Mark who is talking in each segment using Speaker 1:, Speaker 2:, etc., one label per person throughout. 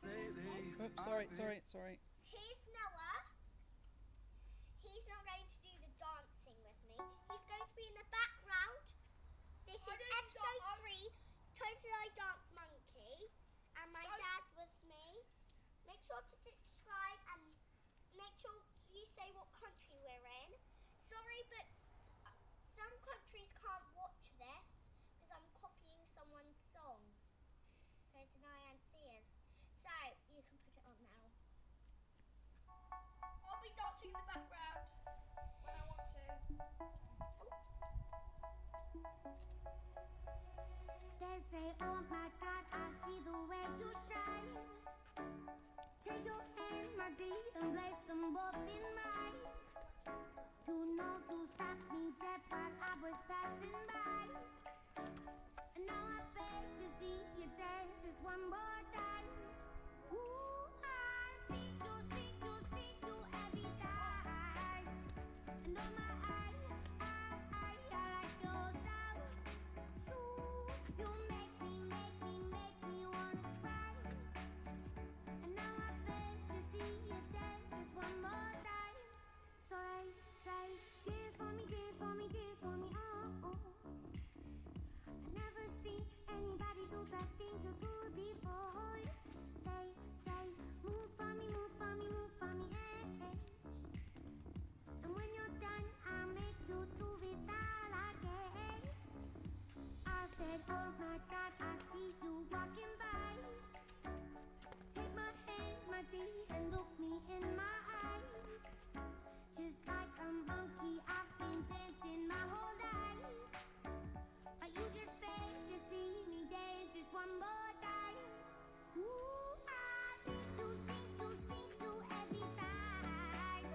Speaker 1: Oops, sorry.
Speaker 2: Here's Noah. He's not going to do the dancing with me. He's going to be in the background. This is episode 3, Total I Dance Monkey. And my dad's with me. Make sure to subscribe and make sure you say what country we're in. Sorry, but some countries can't watch this because I'm copying someone's song. So it's an INCers. So you can put it on now.
Speaker 3: I'll be dancing in the background when I want to.
Speaker 4: They say, oh my God, I see the way you shine. Take your hand, my dear, and place them both in mine. You know you stopped me dead while I was passing by. And now I beg to see you dance just one more time. Ooh, I see you every time. And oh my, I like your style. You make me wanna try. And now I beg to see you dance just one more time. So they say, dance for me, oh, oh. I never seen anybody do the things you do before. They say, move for me, eh, eh. And when you're done, I'll make you do it all again. I said, oh my God, I see you walking by. Take my hands, my dear, and look me in my eyes. Just like a monkey, I've been dancing my whole life. But you just beg to see me dance just one more time. Ooh, I see you every time.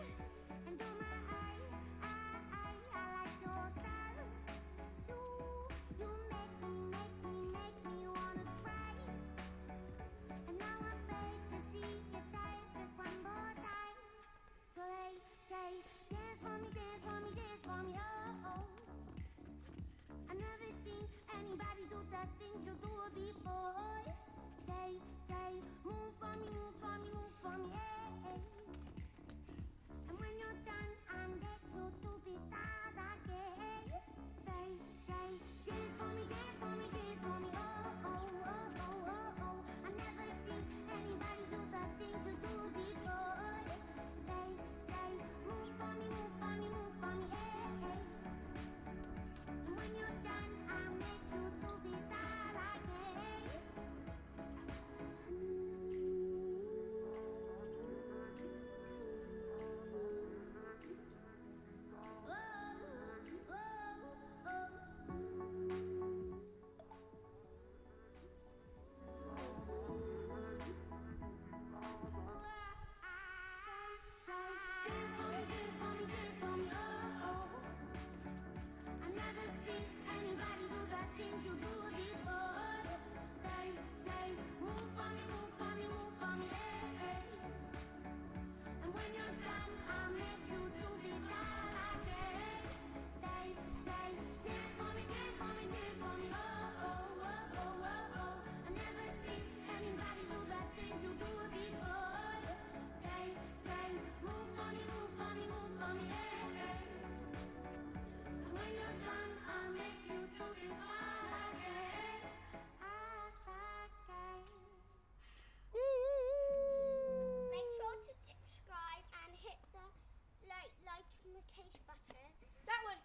Speaker 4: And oh my, I like your style. You make me wanna try. And now I beg to see you dance just one more time. So they say, dance for me, oh, oh. I never seen anybody do the things you do before. They say, move for me, eh, eh. And when you're done, I'm there to do it all again. They say, dance for me, oh, oh, oh, oh, oh, oh. I never seen anybody do the things you do before. They say, move for me, eh, eh. And when you're done, I'll make you do it all again. Dance for me, oh, oh. I never seen anybody do the things you do before. They say, move for me, eh, eh. And when you're done, I'll make you do it all again. They say, dance for me, oh, oh, oh, oh, oh, oh. I never seen anybody do the things you do before. They say, move for me, eh, eh. And when you're done, I'll make you do it all again.
Speaker 2: Make sure to subscribe and hit the like notification button.
Speaker 3: That was